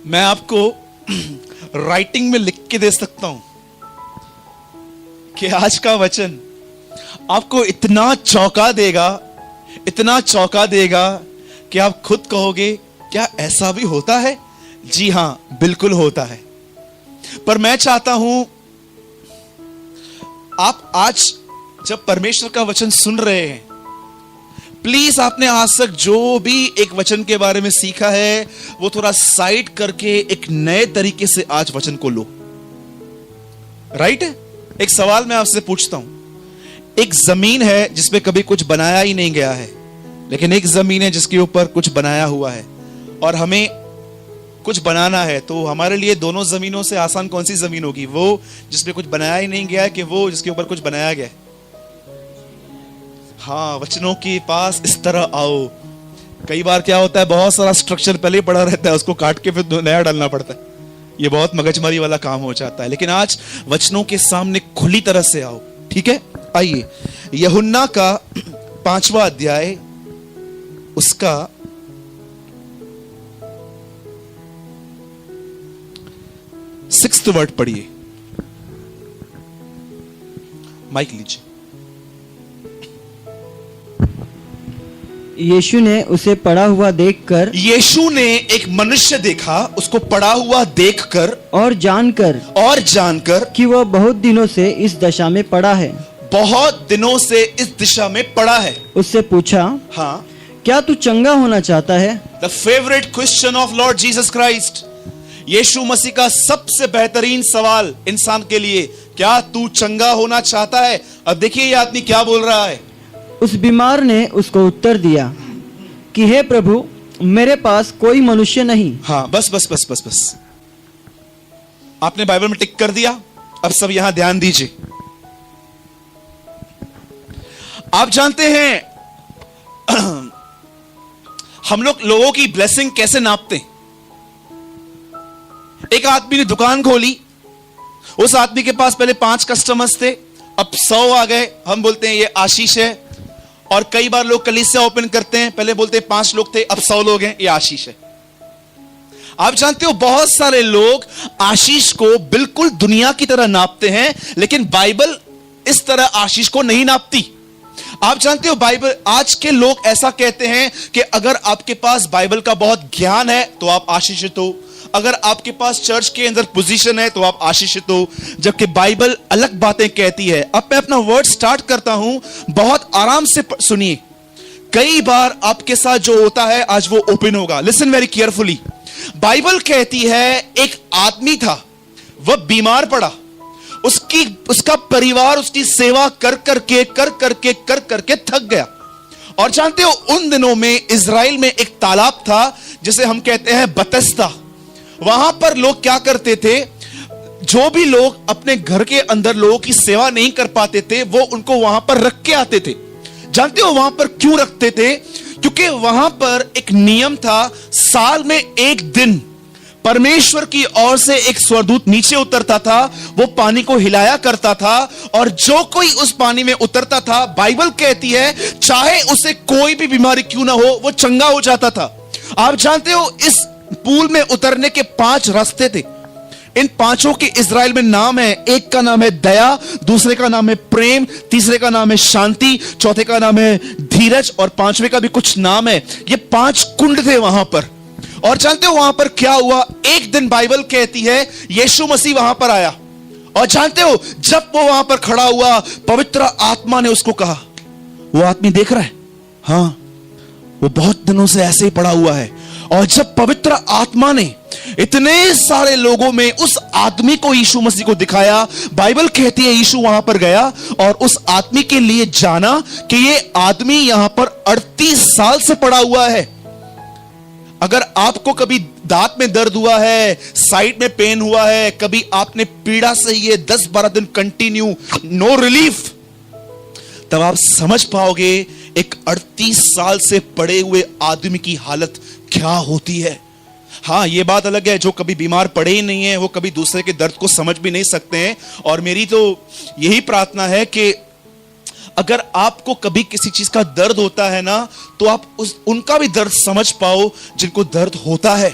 मैं आपको राइटिंग में लिख के दे सकता हूं कि आज का वचन आपको इतना चौंका देगा कि आप खुद कहोगे क्या ऐसा भी होता है? जी हां, बिल्कुल होता है। पर मैं चाहता हूं आप आज जब परमेश्वर का वचन सुन रहे हैं, प्लीज आपने आज तक जो भी एक वचन के बारे में सीखा है वो थोड़ा साइड करके एक नए तरीके से आज वचन को लो। राइट? एक सवाल मैं आपसे पूछता हूं। एक जमीन है जिसपे कभी कुछ बनाया ही नहीं गया है, लेकिन एक जमीन है जिसके ऊपर कुछ बनाया हुआ है, और हमें कुछ बनाना है। तो हमारे लिए दोनों जमीनों से आसान कौन सी जमीन होगी? वो जिसपे कुछ बनाया ही नहीं गया है कि वो जिसके ऊपर कुछ बनाया गया है? हाँ, वचनों के पास इस तरह आओ। कई बार क्या होता है, बहुत सारा स्ट्रक्चर पहले पड़ा रहता है, उसको काट के फिर नया डालना पड़ता है। ये बहुत मगजमारी वाला काम हो जाता है। लेकिन आज वचनों के सामने खुली तरह से आओ, ठीक है? आइए, यूहन्ना का 5वां अध्याय, उसका 6th वर्ड पढ़िए। माइक लीजिए। यीशु ने उसे पड़ा हुआ देखकर, यीशु ने एक मनुष्य देखा, उसको पड़ा हुआ देखकर और जानकर कि वह बहुत दिनों से इस दशा में पड़ा है, इस दिशा में पड़ा है, उससे पूछा, हाँ, क्या तू चंगा होना चाहता है? The favourite question of lord Jesus Christ. यीशु मसीह का सबसे बेहतरीन सवाल इंसान के लिए, क्या तू चंगा होना चाहता है? अब देखिए ये आदमी क्या बोल रहा है। उस बीमार ने उसको उत्तर दिया कि हे प्रभु, मेरे पास कोई मनुष्य नहीं। हाँ, बस। आपने बाइबल में टिक कर दिया। अब सब यहां ध्यान दीजिए। आप जानते हैं हम लोगों की ब्लेसिंग कैसे नापते हैं? एक आदमी ने दुकान खोली, उस आदमी के पास पहले 5 कस्टमर्स थे, अब 100 आ गए। हम बोलते हैं ये आशीष है। और कई बार लोग कलीसिया ओपन करते हैं, पहले बोलते हैं 5 लोग थे, अब 100 लोग हैं, ये आशीष है। आप जानते हो बहुत सारे लोग आशीष को बिल्कुल दुनिया की तरह नापते हैं, लेकिन बाइबल इस तरह आशीष को नहीं नापती। आप जानते हो बाइबल, आज के लोग ऐसा कहते हैं कि अगर आपके पास बाइबल का बहुत ज्ञान है तो आप आशीषित हो, अगर आपके पास चर्च के अंदर पोजीशन है तो आप आशीषित हो, जबकि बाइबल अलग बातें कहती है। अब मैं अपना वर्ड स्टार्ट करता हूं, बहुत आराम से सुनिए। कई बार आपके साथ जो होता है आज वो ओपन होगा। Listen very carefully. बाइबल कहती है एक आदमी था, वह बीमार पड़ा, उसका परिवार उसकी सेवा कर करके थक गया। और जानते हो उन दिनों में इजराइल में एक तालाब था जिसे हम कहते हैं बतस्ता। वहां पर लोग क्या करते थे, जो भी लोग अपने घर के अंदर लोगों की सेवा नहीं कर पाते थे वो उनको वहां पर रख के आते थे। जानते हो वहां पर क्यों रखते थे? क्योंकि वहां पर एक नियम था, साल में एक दिन परमेश्वर की ओर से एक स्वर्गदूत नीचे उतरता था, वो पानी को हिलाया करता था, और जो कोई उस पानी में उतरता था, बाइबल कहती है चाहे उसे कोई भी बीमारी क्यों ना हो, वो चंगा हो जाता था। आप जानते हो इस पूल में उतरने के 5 रास्ते थे। इन 5 के इजराइल में नाम है। एक का नाम है दया, दूसरे का नाम है प्रेम, तीसरे का नाम है शांति, चौथे का नाम है धीरज, और 5वें का भी कुछ नाम है। ये 5 कुंड थे वहां पर। और जानते हो वहां पर क्या हुआ? एक दिन बाइबल कहती है यीशु मसीह वहां पर आया, और जानते हो जब वो वहां पर खड़ा हुआ, पवित्र आत्मा ने उसको कहा, वो आदमी देख रहा है, हाँ, वो बहुत दिनों से ऐसे ही पड़ा हुआ है। और जब पवित्र आत्मा ने इतने सारे लोगों में उस आदमी को यीशु मसीह को दिखाया, बाइबल कहती है यीशु वहां पर गया और उस आदमी के लिए जाना कि ये आदमी यहां पर 38 साल से पड़ा हुआ है। अगर आपको कभी दांत में दर्द हुआ है, साइड में पेन हुआ है, कभी आपने पीड़ा से ये 10-12 दिन कंटिन्यू नो रिलीफ, तब आप समझ पाओगे एक 38 साल से पड़े हुए आदमी की हालत क्या होती है। हाँ, ये बात अलग है, जो कभी बीमार पड़े ही नहीं है वो कभी दूसरे के दर्द को समझ भी नहीं सकते हैं। और मेरी तो यही प्रार्थना है कि अगर आपको कभी किसी चीज का दर्द होता है ना, तो आप उनका भी दर्द समझ पाओ जिनको दर्द होता है।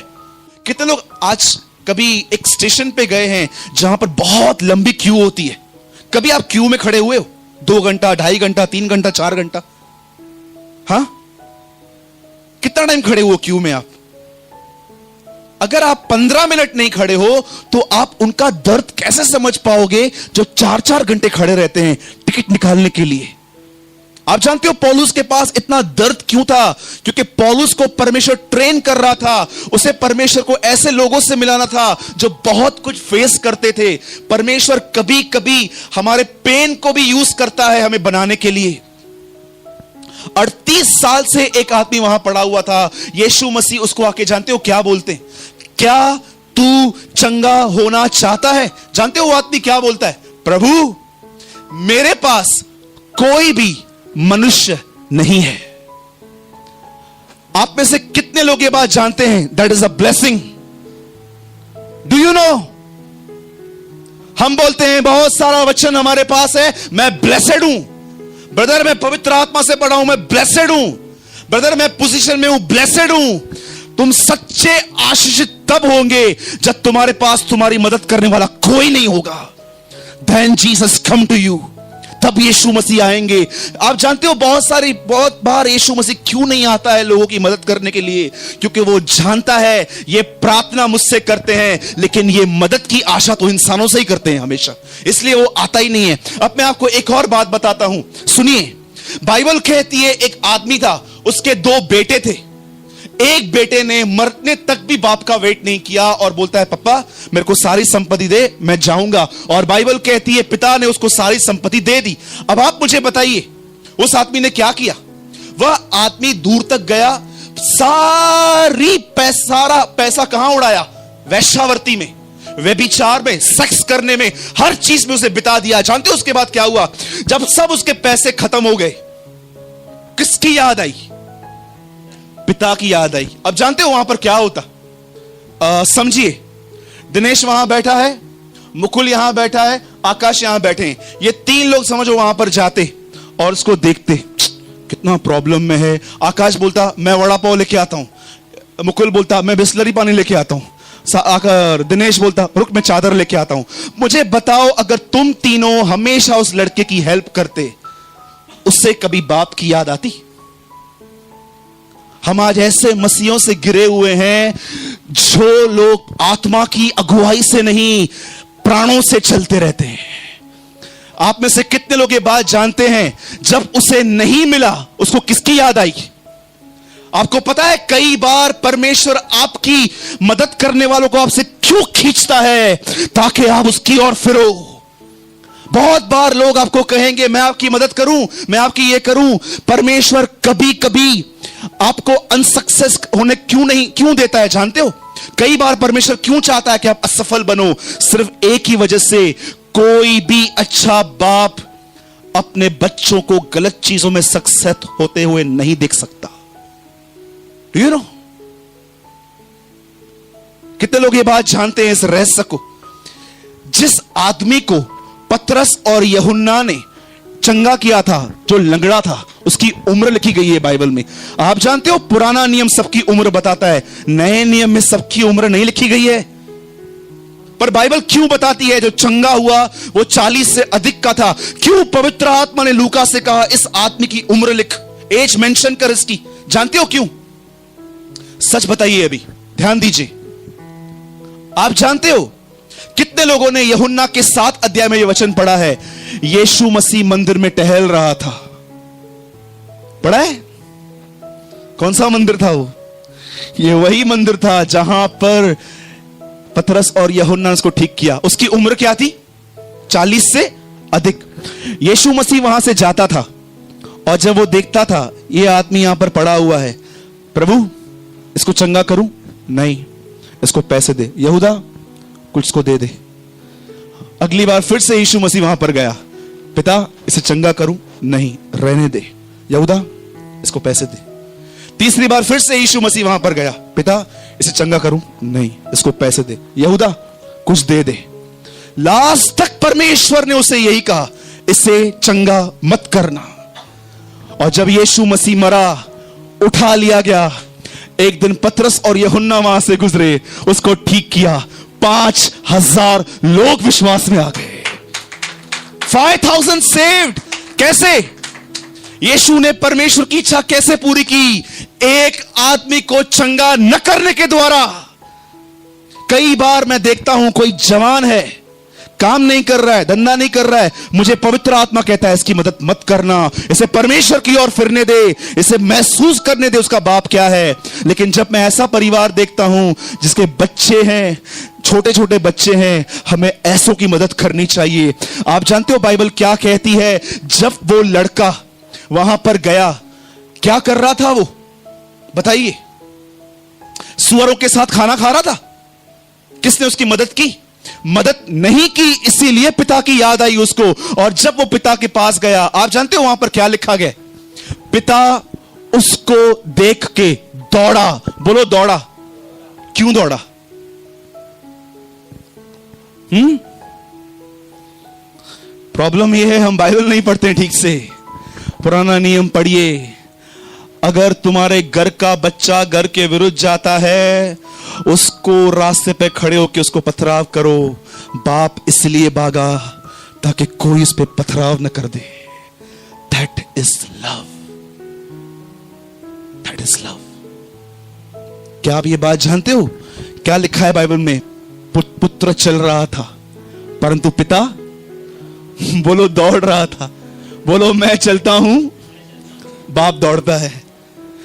कितने लोग आज कभी एक स्टेशन पे गए हैं जहां पर बहुत लंबी क्यू होती है? कभी आप क्यू में खड़े हुए हो 2 घंटा, 2.5 घंटा, 3 घंटा, 4 घंटा? हाँ, कितना टाइम खड़े हुए क्यू में आप? अगर आप 15 मिनट नहीं खड़े हो तो आप उनका दर्द कैसे समझ पाओगे जो 4-4 घंटे खड़े रहते हैं टिकट निकालने के लिए? आप जानते हो पौलुस के पास इतना दर्द क्यों था? क्योंकि पौलुस को परमेश्वर ट्रेन कर रहा था। उसे परमेश्वर को ऐसे लोगों से मिलाना था जो बहुत कुछ फेस करते थे। परमेश्वर कभी कभी हमारे पेन को भी यूज करता है हमें बनाने के लिए। 38 साल से एक आदमी वहां पड़ा हुआ था। यीशु मसीह उसको आके, जानते हो क्या बोलते हैं? क्या तू चंगा होना चाहता है? जानते हो वो आदमी क्या बोलता है? प्रभु, मेरे पास कोई भी मनुष्य नहीं है। आप में से कितने लोग ये बात जानते हैं? That is a blessing. Do you know? हम बोलते हैं बहुत सारा वचन हमारे पास है, मैं ब्लेसेड हूं। ब्रदर, मैं पवित्र आत्मा से पढ़ा हूं, मैं ब्लेसेड हूं। ब्रदर, मैं पोजीशन में हूं, ब्लेसेड हूं। तुम सच्चे आशीषित तब होंगे जब तुम्हारे पास तुम्हारी मदद करने वाला कोई नहीं होगा। Then Jesus come to you, तब यीशु मसीह आएंगे। आप जानते हो बहुत बार यीशु मसीह क्यों नहीं आता है लोगों की मदद करने के लिए? क्योंकि वो जानता है ये प्रार्थना मुझसे करते हैं, लेकिन ये मदद की आशा तो इंसानों से ही करते हैं हमेशा, इसलिए वो आता ही नहीं है। अब मैं आपको एक और बात बताता हूं, सुनिए। बाइबल कहती है एक आदमी था, उसके 2 बेटे थे। एक बेटे ने मरने तक भी बाप का वेट नहीं किया और बोलता है, पापा मेरे को सारी संपत्ति दे, मैं जाऊंगा। और बाइबल कहती है पिता ने उसको सारी संपत्ति दे दी। अब आप मुझे बताइए उस आदमी ने क्या किया? वह आदमी दूर तक गया, सारा पैसा कहां उड़ाया? वेश्यावृत्ति में, व्यभिचार में, सेक्स करने में, हर चीज में उसे बिता दिया। जानते हो उसके बाद क्या हुआ? जब सब उसके पैसे खत्म हो गए, किसकी याद आई? पिता की याद आई। अब जानते हो वहां पर क्या होता? समझिए, दिनेश वहां बैठा है, मुकुल यहां बैठा है, आकाश यहां बैठे हैं। ये 3 लोग समझो वहां पर जाते और उसको देखते, कितना प्रॉब्लम में है। आकाश बोलता मैं वड़ा पाव लेके आता हूं। मुकुल बोलता मैं बिस्लरी पानी लेके आता हूं। दिनेश बोलता रुक मैं चादर लेके आता हूं। मुझे बताओ, अगर तुम तीनों हमेशा उस लड़के की हेल्प करते, उससे कभी बाप की याद आती? हम आज ऐसे मसीहों से गिरे हुए हैं जो लोग आत्मा की अगुवाई से नहीं, प्राणों से चलते रहते हैं। आप में से कितने लोग ये बात जानते हैं, जब उसे नहीं मिला उसको किसकी याद आई? आपको पता है कई बार परमेश्वर आपकी मदद करने वालों को आपसे क्यों खींचता है? ताकि आप उसकी ओर फिरो। बहुत बार लोग आपको कहेंगे मैं आपकी मदद करूं, मैं आपकी ये करूं। परमेश्वर कभी कभी आपको अनसक्सेस होने क्यों देता है? जानते हो कई बार परमेश्वर क्यों चाहता है कि आप असफल बनो? सिर्फ एक ही वजह से, कोई भी अच्छा बाप अपने बच्चों को गलत चीजों में सक्सेस होते हुए नहीं देख सकता। Do you know? कितने लोग ये बात जानते हैं, इस रहस्य को? जिस आदमी को पतरस और यूहन्ना ने चंगा किया था, जो लंगड़ा था, उसकी उम्र लिखी गई है बाइबल में। आप जानते हो पुराना नियम सबकी उम्र बताता है, नए नियम में सबकी उम्र नहीं लिखी गई है। पर बाइबल क्यों बताती है जो चंगा हुआ वो 40 से अधिक का था? क्यों पवित्र आत्मा ने लूका से कहा इस आदमी की उम्र लिख, एज मेंशन कर इसकी? जानते हो क्यों? सच बताइए, अभी ध्यान दीजिए। आप जानते हो कितने लोगों ने यूहन्ना के 7 अध्याय में यह वचन पढ़ा है? यीशु मसीह मंदिर में टहल रहा था। पढ़ा है? कौन सा मंदिर था वो? ये वही मंदिर था जहां पर पतरस और यूहन्ना ने उसको ठीक किया। उसकी उम्र क्या थी? 40 से अधिक। यीशु मसीह वहां से जाता था और जब वो देखता था ये आदमी यहां पर पड़ा हुआ है, प्रभु इसको चंगा करूं? नहीं, इसको पैसे दे। यहूदा कुछ इसको दे दे। अगली बार फिर से यीशु मसीह वहां पर गया, पिता इसे चंगा करूं? नहीं, रहने दे। यहूदा इसको पैसे दे। तीसरी बार फिर से यीशु मसीह वहां पर गया, पिता इसे चंगा करूं? नहीं, इसको पैसे दे। यहूदा कुछ दे दे। लास्ट तक परमेश्वर ने उसे यही कहा, इसे चंगा मत करना। और जब यीशु मसीह मरा, उठा लिया गया, एक दिन पतरस और यूहन्ना वहां से गुजरे, उसको ठीक किया, 5,000 लोग विश्वास में आ गए। 5,000 सेव्ड। कैसे? यीशु ने परमेश्वर की इच्छा कैसे पूरी की? एक आदमी को चंगा न करने के द्वारा। कई बार मैं देखता हूं कोई जवान है, काम नहीं कर रहा है, धंधा नहीं कर रहा है, मुझे पवित्र आत्मा कहता है इसकी मदद मत करना, इसे परमेश्वर की ओर फिरने दे, इसे महसूस करने दे उसका बाप क्या है। लेकिन जब मैं ऐसा परिवार देखता हूं जिसके बच्चे हैं, छोटे छोटे बच्चे हैं, हमें ऐसों की मदद करनी चाहिए। आप जानते हो बाइबल क्या कहती है? जब वो लड़का वहां पर गया, क्या कर रहा था वो? बताइए। सुअरों के साथ खाना खा रहा था। किसने उसकी मदद की? मदद नहीं की, इसीलिए पिता की याद आई उसको। और जब वो पिता के पास गया, आप जानते हो वहां पर क्या लिखा गया? पिता उसको देख के दौड़ा। बोलो दौड़ा। क्यों दौड़ा? प्रॉब्लम यह है हम बाइबल नहीं पढ़ते ठीक से। पुराना नियम पढ़िए। अगर तुम्हारे घर का बच्चा घर के विरुद्ध जाता है, उसको रास्ते पे खड़े होकर उसको पथराव करो। बाप इसलिए भागा ताकि कोई उस पे पथराव न कर दे। That is love. That is love. क्या आप ये बात जानते हो? क्या लिखा है बाइबल में? पुत्र चल रहा था परंतु पिता बोलो दौड़ रहा था। बोलो मैं चलता हूं, बाप दौड़ता है।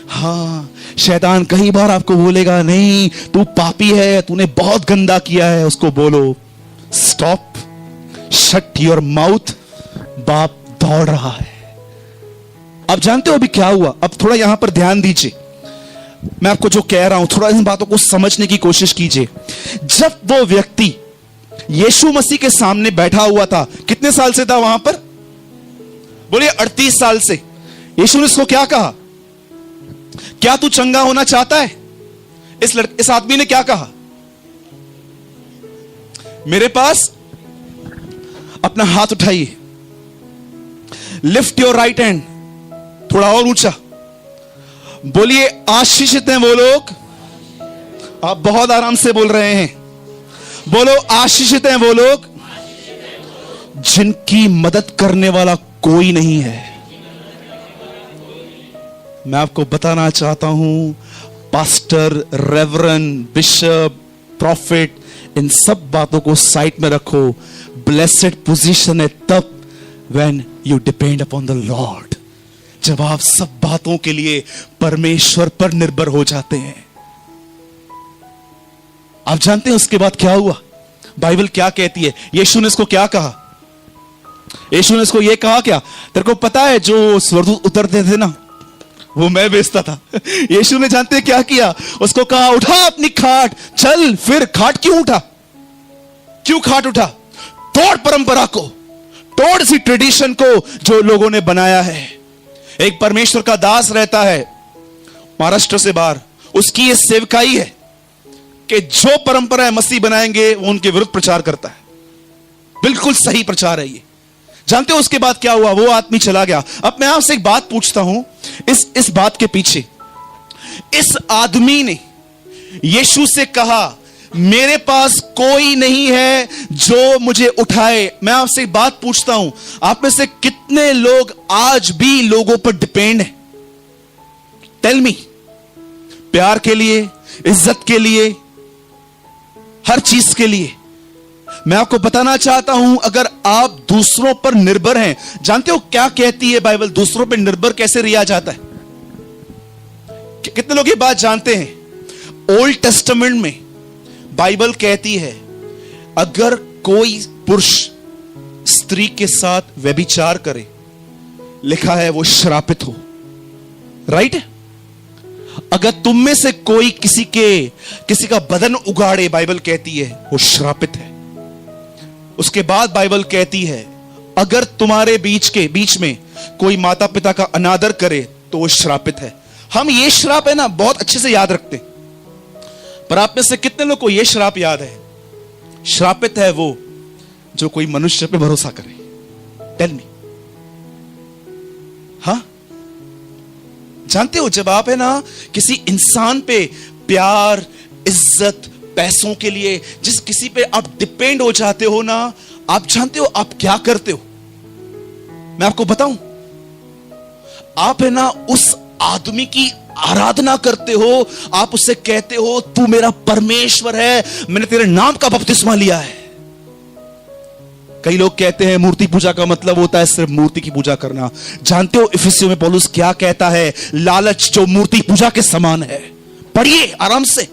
हाँ, शैतान कई बार आपको बोलेगा नहीं तू पापी है, तूने बहुत गंदा किया है। उसको बोलो स्टॉप, शट योर माउथ, बाप दौड़ रहा है। आप जानते हो अभी क्या हुआ? अब थोड़ा यहां पर ध्यान दीजिए, मैं आपको जो कह रहा हूं थोड़ा इन बातों को समझने की कोशिश कीजिए। जब वो व्यक्ति यीशु मसीह के सामने बैठा हुआ था, कितने साल से था वहां पर? बोलिए 38 साल से। यीशु ने उसको क्या कहा? क्या तू चंगा होना चाहता है? इस आदमी ने क्या कहा? मेरे पास अपना हाथ उठाइए, लिफ्ट योर राइट हैंड, थोड़ा और ऊंचा। बोलिए आशीषित हैं वो लोग। आप बहुत आराम से बोल रहे हैं। बोलो आशीषित हैं वो लोग जिनकी मदद करने वाला कोई नहीं है। मैं आपको बताना चाहता हूं, पास्टर, रेवरेंड, बिशप, प्रॉफिट, इन सब बातों को साइड में रखो। ब्लेसेड पोजीशन है तब when you depend upon the Lord, जब आप सब बातों के लिए परमेश्वर पर निर्भर हो जाते हैं। आप जानते हैं उसके बाद क्या हुआ? बाइबल क्या कहती है? यीशु ने इसको क्या कहा? यीशु ने इसको यह कहा क्या? तेरे को पता है जो स्वर्गदूत उतरते थे ना, वो मैं बेचता था। यीशु ने जानते क्या किया? उसको कहा उठा अपनी खाट, चल। फिर खाट क्यों उठा? क्यों खाट उठा? तोड़ परंपरा को, तोड़ सी ट्रेडिशन को जो लोगों ने बनाया है। एक परमेश्वर का दास रहता है महाराष्ट्र से बाहर, उसकी ये सेवकाई है कि जो परंपराएं मसीह बनाएंगे वो उनके विरुद्ध प्रचार करता है। बिल्कुल सही प्रचार है ये। जानते हो उसके बाद क्या हुआ? वो आदमी चला गया। अब मैं आपसे एक बात पूछता हूं, इस बात के पीछे इस आदमी ने यीशु से कहा मेरे पास कोई नहीं है जो मुझे उठाए। मैं आपसे एक बात पूछता हूं, आप में से कितने लोग आज भी लोगों पर डिपेंड हैं? Tell me. प्यार के लिए, इज्जत के लिए, हर चीज के लिए। मैं आपको बताना चाहता हूं, अगर आप दूसरों पर निर्भर हैं, जानते हो क्या कहती है बाइबल? दूसरों पर निर्भर कैसे रिया जाता है? कितने लोग ये बात जानते हैं? ओल्ड टेस्टामेंट में बाइबल कहती है अगर कोई पुरुष स्त्री के साथ व्यभिचार करे, लिखा है वो श्रापित हो। राइट? अगर तुम में से कोई किसी का बदन उगाड़े, बाइबल कहती है वो श्रापित है। उसके बाद बाइबल कहती है अगर तुम्हारे बीच में कोई माता पिता का अनादर करे तो वो श्रापित है। हम ये श्राप है ना बहुत अच्छे से याद रखते, पर आप में से कितने लोग को ये श्राप याद है? श्रापित है वो जो कोई मनुष्य पे भरोसा करे। Tell me. हाँ, जानते हो, जब आप है ना किसी इंसान पे प्यार, इज्जत, पैसों के लिए जिस किसी पे आप डिपेंड हो जाते हो ना, आप जानते हो आप क्या करते हो? मैं आपको बताऊं, आप है ना उस आदमी की आराधना करते हो, आप उससे कहते हो तू मेरा परमेश्वर है, मैंने तेरे नाम का बपतिस्मा लिया है। कई लोग कहते हैं मूर्ति पूजा का मतलब होता है सिर्फ मूर्ति की पूजा करना। जानते हो इफिसियों में पौलुस क्या कहता है? लालच जो मूर्ति पूजा के समान है। पढ़िए आराम से।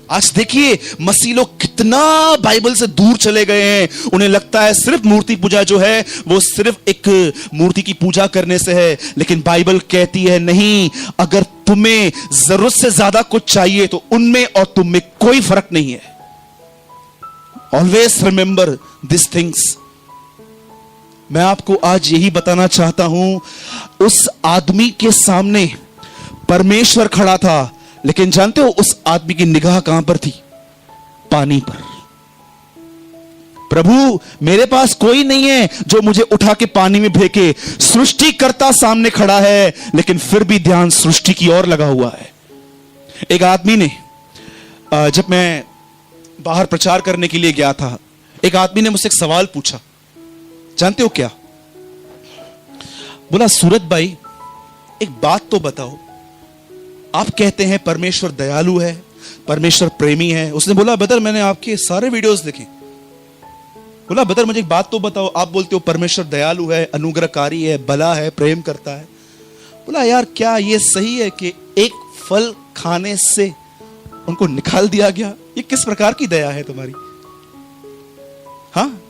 आज देखिए मसीह लोग कितना बाइबल से दूर चले गए हैं। उन्हें लगता है सिर्फ मूर्ति पूजा जो है वो सिर्फ एक मूर्ति की पूजा करने से है, लेकिन बाइबल कहती है नहीं, अगर तुम्हें जरूरत से ज्यादा कुछ चाहिए तो उनमें और तुम में कोई फर्क नहीं है। Always remember this things. मैं आपको आज यही बताना चाहता हूं, उस आदमी के सामने परमेश्वर खड़ा था, लेकिन जानते हो उस आदमी की निगाह कहां पर थी? पानी पर। प्रभु मेरे पास कोई नहीं है जो मुझे उठा के पानी में फेंके। सृष्टिकर्ता सामने खड़ा है, लेकिन फिर भी ध्यान सृष्टि की ओर लगा हुआ है। एक आदमी ने, जब मैं बाहर प्रचार करने के लिए गया था, एक आदमी ने मुझसे एक सवाल पूछा। जानते हो क्या? बोला सूरत भाई एक बात तो बताओ, आप कहते हैं परमेश्वर दयालु है, परमेश्वर प्रेमी है। उसने बोला बदर मैंने आपके सारे वीडियोस देखे। बोला बदर मुझे एक बात तो बताओ, आप बोलते हो परमेश्वर दयालु है, अनुग्रहकारी है, भला है, प्रेम करता है। बोला यार क्या ये सही है कि एक फल खाने से उनको निकाल दिया गया? ये किस प्रकार की दया है तुम्हारी? हाँ,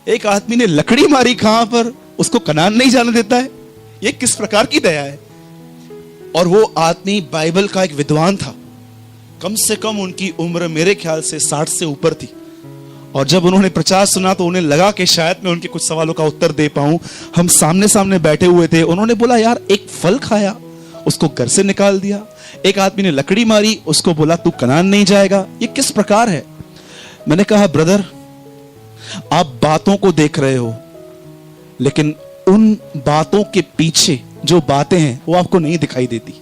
एक आदमी ने लकड़ी मारी कहां पर, उसको कनान नहीं जाने देता है। ये किस प्रकार की दया है? और वो आदमी बाइबल का एक विद्वान था। कम से कम उनकी उम्र मेरे ख्याल से 60 से ऊपर थी। और जब उन्होंने प्रचार सुना तो उन्हें लगा कि शायद मैं उनके कुछ सवालों का उत्तर दे पाऊं। हम सामने सामने बैठे हुए थे। उन्होंने बोला यार एक फल खाया, उसको घर से निकाल दिया। एक आदमी ने लकड़ी मारी, उसको बोला तू कनान नहीं जाएगा। ये किस प्रकार है? मैंने कहा ब्रदर आप बातों को देख रहे हो, लेकिन उन बातों के पीछे जो बातें हैं वो आपको नहीं दिखाई देती।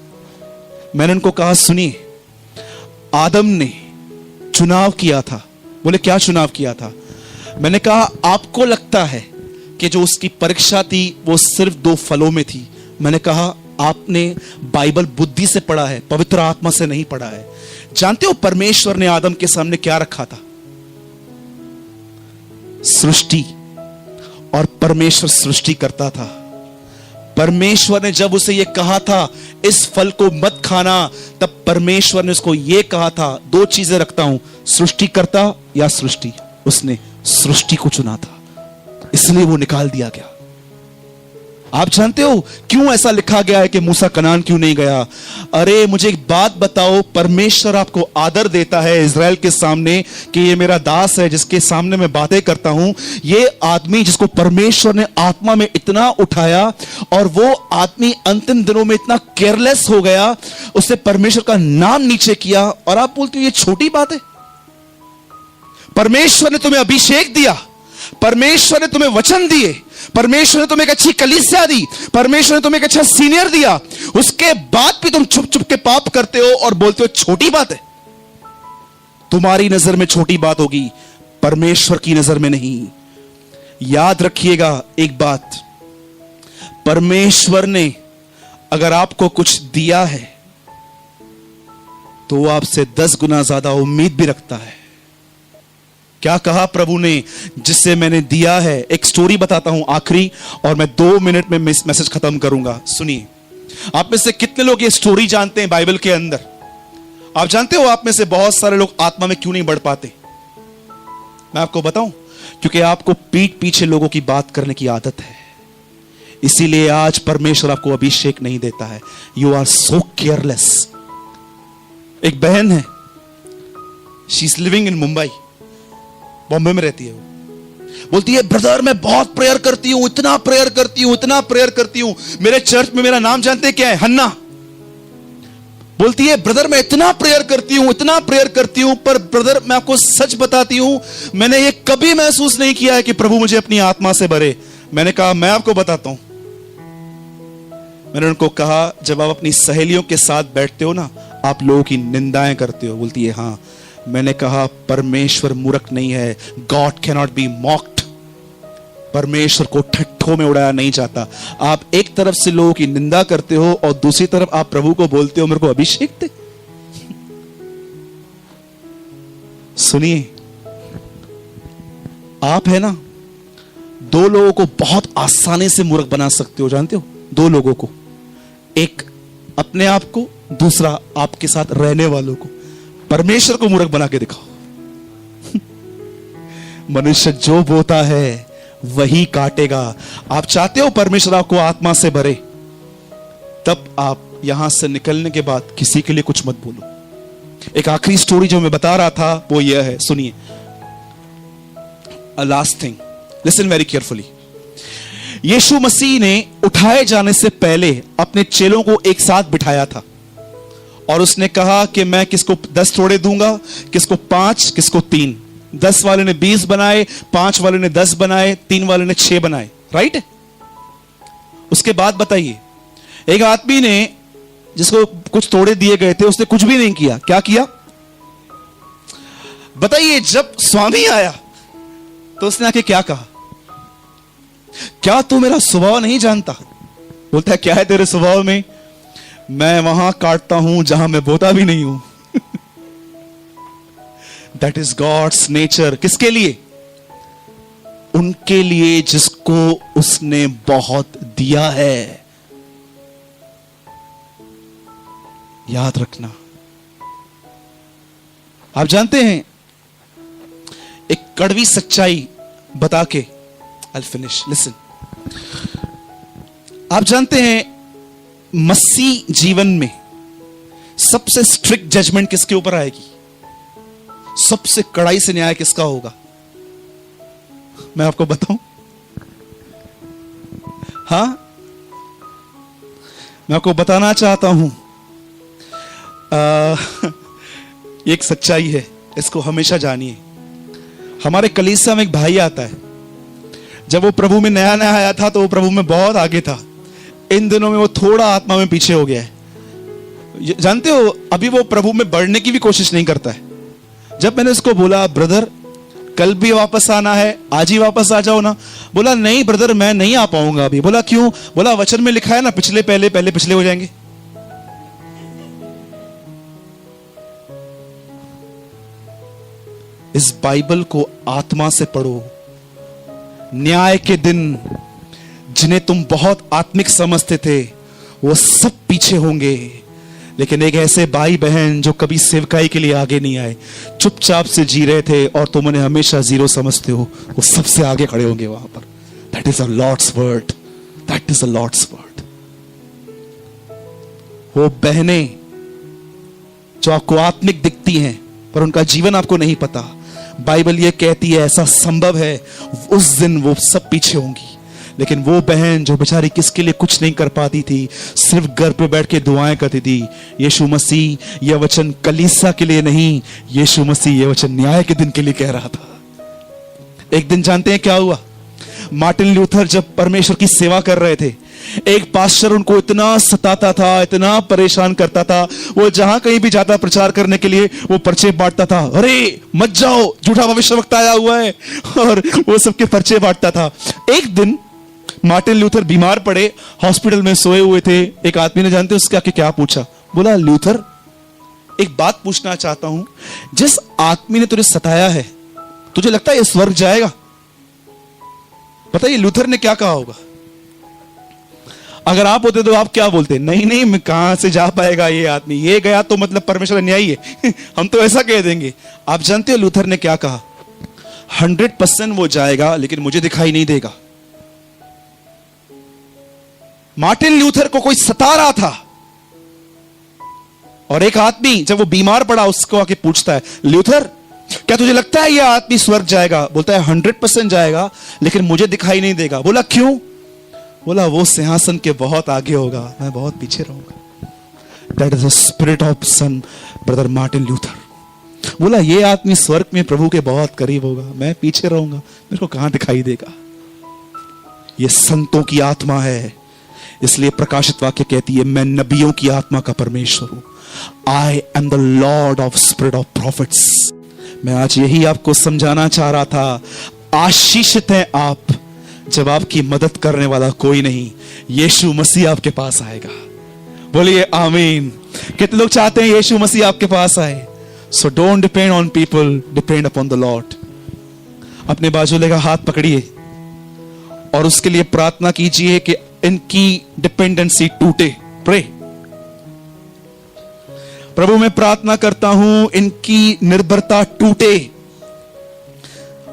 मैंने उनको कहा सुनिए, आदम ने चुनाव किया था। बोले क्या चुनाव किया था? मैंने कहा आपको लगता है कि जो उसकी परीक्षा थी वो सिर्फ 2 फलों में थी। मैंने कहा आपने बाइबल बुद्धि से पढ़ा है, पवित्र आत्मा से नहीं पढ़ा है। जानते हो परमेश्वर ने आदम के सामने क्या रखा था? सृष्टि। और परमेश्वर सृष्टि करता था। परमेश्वर ने जब उसे यह कहा था इस फल को मत खाना, तब परमेश्वर ने उसको यह कहा था 2 चीजें रखता हूं, सृष्टिकर्ता या सृष्टि। उसने सृष्टि को चुना था, इसलिए वो निकाल दिया गया। आप जानते हो क्यों ऐसा लिखा गया है कि मूसा कनान क्यों नहीं गया? अरे मुझे एक बात बताओ, परमेश्वर आपको आदर देता है इज़राइल के सामने कि ये मेरा दास है जिसके सामने मैं बातें करता हूं। ये आदमी जिसको परमेश्वर ने आत्मा में इतना उठाया और वो आदमी अंतिम दिनों में इतना केयरलेस हो गया, उसने परमेश्वर का नाम नीचे किया। और आप बोलते हो ये छोटी बात है? परमेश्वर ने तुम्हें अभिषेक दिया, परमेश्वर ने तुम्हें वचन दिए, परमेश्वर ने तुम्हें एक अच्छी कलीसिया दी, परमेश्वर ने तुम्हें एक अच्छा सीनियर दिया, उसके बाद भी तुम छुप छुप के पाप करते हो और बोलते हो छोटी बात है। तुम्हारी नजर में छोटी बात होगी, परमेश्वर की नजर में नहीं। याद रखिएगा एक बात, परमेश्वर ने अगर आपको कुछ दिया है तो वो आपसे 10 गुना ज्यादा उम्मीद भी रखता है। क्या कहा प्रभु ने? जिससे मैंने दिया है। एक स्टोरी बताता हूं आखिरी, और मैं 2 मिनट में मैसेज खत्म करूंगा। सुनिए, आप में से कितने लोग ये स्टोरी जानते हैं बाइबल के अंदर? आप जानते हो आप में से बहुत सारे लोग आत्मा में क्यों नहीं बढ़ पाते? मैं आपको बताऊं, क्योंकि आपको पीठ पीछे लोगों की बात करने की आदत है। इसीलिए आज परमेश्वर आपको अभिषेक नहीं देता है। You are so careless. एक बहन है, she is living in Mumbai, Bombay में रहती है। वो बोलती है ब्रदर मैं बहुत प्रेयर करती हूं, इतना प्रेयर करती हूं, इतना प्रेयर करती हूं। मेरे चर्च में मेरा नाम जानते हैं क्या है? हन्ना। बोलती है ब्रदर मैं इतना प्रेयर करती हूं, इतना प्रेयर करती हूं, पर ब्रदर मैं आपको सच बताती हूं, मैंने ये कभी महसूस नहीं किया है कि प्रभु मुझे अपनी आत्मा से भरे। मैंने कहा मैं आपको बताता हूं, मैंने उनको कहा, जब आप अपनी सहेलियों के साथ बैठते हो ना, आप लोगों की निंदाएं करते हो। बोलती है हाँ। मैंने कहा, परमेश्वर मूर्ख नहीं है। God can not be mocked. परमेश्वर को ठट्ठों में उड़ाया नहीं जाता। आप एक तरफ से लोगों की निंदा करते हो और दूसरी तरफ आप प्रभु को बोलते हो मेरे को अभिषेक दे। सुनिए, आप है ना, दो लोगों को बहुत आसानी से मूर्ख बना सकते हो। जानते हो, दो लोगों को, एक अपने आप को, दूसरा आपके साथ रहने वालों को। परमेश्वर को मूर्ख बना के दिखाओ। मनुष्य जो बोता है वही काटेगा। आप चाहते हो परमेश्वर आपको आत्मा से भरे, तब आप यहां से निकलने के बाद किसी के लिए कुछ मत बोलो। एक आखिरी स्टोरी जो मैं बता रहा था वो यह है, सुनिए। A last thing, listen very carefully. यीशु मसीह ने उठाए जाने से पहले अपने चेलों को एक साथ बिठाया था और उसने कहा कि मैं किसको 10 थोड़े दूंगा, किसको 5, किसको 3। 10 वाले ने 20 बनाए, 5 वाले ने 10 बनाए, 3 वाले ने 6 बनाए। राइट? उसके बाद बताइए, एक आदमी ने जिसको कुछ थोड़े दिए गए थे, उसने कुछ भी नहीं किया। क्या किया बताइए? जब स्वामी आया तो उसने आके क्या कहा? क्या तू मेरा स्वभाव नहीं जानता? बोलता है, क्या है तेरे स्वभाव में? मैं वहां काटता हूं जहां मैं बोता भी नहीं हूं। That is God's nature. किसके लिए? उनके लिए जिसको उसने बहुत दिया है। याद रखना। आप जानते हैं, एक कड़वी सच्चाई बता के I'll finish. Listen. आप जानते हैं, मसीह जीवन में सबसे स्ट्रिक्ट जजमेंट किसके ऊपर आएगी? सबसे कड़ाई से न्याय किसका होगा? मैं आपको बताऊं? हां, मैं आपको बताना चाहता हूं। एक सच्चाई है, इसको हमेशा जानिए। हमारे कलीसिया में एक भाई आता है। जब वो प्रभु में नया नया आया था तो वो प्रभु में बहुत आगे था। इन दिनों में वो थोड़ा आत्मा में पीछे हो गया है। जानते हो, अभी वो प्रभु में बढ़ने की भी कोशिश नहीं करता है। जब मैंने उसको बोला, ब्रदर कल भी वापस आना है, आज ही वापस आ जाओ ना। बोला, नहीं ब्रदर मैं नहीं आ पाऊंगा अभी। बोला, क्यों? बोला, वचन में लिखा है ना, पिछले पहले, पहले पिछले हो जाएंगे। इस बाइबल को आत्मा से पढ़ो। न्याय के दिन जिन्हें तुम बहुत आत्मिक समझते थे वो सब पीछे होंगे, लेकिन एक ऐसे भाई बहन जो कभी सेवकाई के लिए आगे नहीं आए, चुपचाप से जी रहे थे और तुम उन्हें हमेशा जीरो समझते हो, वो सबसे आगे खड़े होंगे वहां पर। That is a Lord's word. That is a Lord's word. वो बहनें जो आपको आत्मिक दिखती हैं पर उनका जीवन आपको नहीं पता, बाइबल ये कहती है ऐसा संभव है उस दिन वो सब पीछे होंगी। लेकिन वो बहन जो बेचारी किसके लिए कुछ नहीं कर पाती थी, सिर्फ घर पे बैठ के दुआएं करती थी। यीशु मसीह यह वचन कलीसिया के लिए नहीं, यीशु मसीह यह वचन न्याय के दिन के लिए कह रहा था। एक दिन जानते हैं क्या हुआ? मार्टिन लूथर जब परमेश्वर की सेवा कर रहे थे, एक पास्टर उनको इतना सताता था, इतना परेशान करता था। वो जहां कहीं भी जाता प्रचार करने के लिए वो पर्चे बांटता था। अरे मत जाओ, झूठा भविष्यवक्ता आया हुआ है, और वो सबके पर्चे बांटता था। एक दिन मार्टिन लूथर बीमार पड़े, हॉस्पिटल में सोए हुए थे। एक आदमी ने, जानते उसके आके क्या पूछा? बोला, लूथर एक बात पूछना चाहता हूं, जिस आदमी ने तुझे सताया है, तुझे लगता है ये स्वर्ग जाएगा? बताइए लूथर ने क्या कहा होगा? अगर आप होते तो आप क्या बोलते? नहीं नहीं, मैं कहां से जा पाएगा ये आदमी, ये गया तो मतलब परमेश्वर न्यायी है। हम तो ऐसा कह देंगे। आप जानते हो लूथर ने क्या कहा? 100% वो जाएगा, लेकिन मुझे दिखाई नहीं देगा। मार्टिन लूथर को कोई सता रहा था, और एक आदमी जब वो बीमार पड़ा उसको आके पूछता है, लूथर क्या तुझे लगता है यह आदमी स्वर्ग जाएगा? बोलता है 100% जाएगा, लेकिन मुझे दिखाई नहीं देगा। बोला, क्यों? बोला, वो सिंहासन के बहुत आगे होगा, मैं बहुत पीछे रहूंगा। That is the spirit of sun brother Martin Luther. बोला, ये आदमी स्वर्ग में प्रभु के बहुत करीब होगा, मैं पीछे रहूंगा, मेरे को कहां दिखाई देगा। ये संतों की आत्मा है, इसलिए प्रकाशित वाक्य कहती है, मैं नबियों की आत्मा का परमेश्वर हूं। I am the Lord of spirit of profits. मैं आज यही आपको समझाना चाह रहा था। आशीषित हैं आप जब आपकी मदद करने वाला कोई नहीं, यीशु मसीह आपके पास आएगा। बोलिए आमीन। कितने लोग चाहते हैं यीशु मसीह आपके पास आए? So don't depend on people, depend upon the Lord. अपने बाजुले का हाथ पकड़िए और उसके लिए प्रार्थना कीजिए कि इनकी डिपेंडेंसी टूटे। प्रे। प्रभु मैं प्रार्थना करता हूं इनकी निर्भरता टूटे,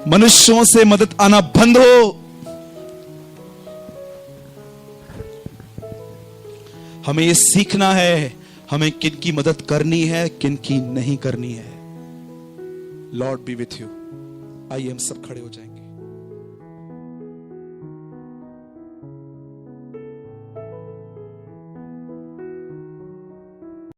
मनुष्यों से मदद आना बंद हो। हमें यह सीखना है हमें किन की मदद करनी है, किन की नहीं करनी है। Lord B with you. आइए हम सब खड़े हो जाएंगे।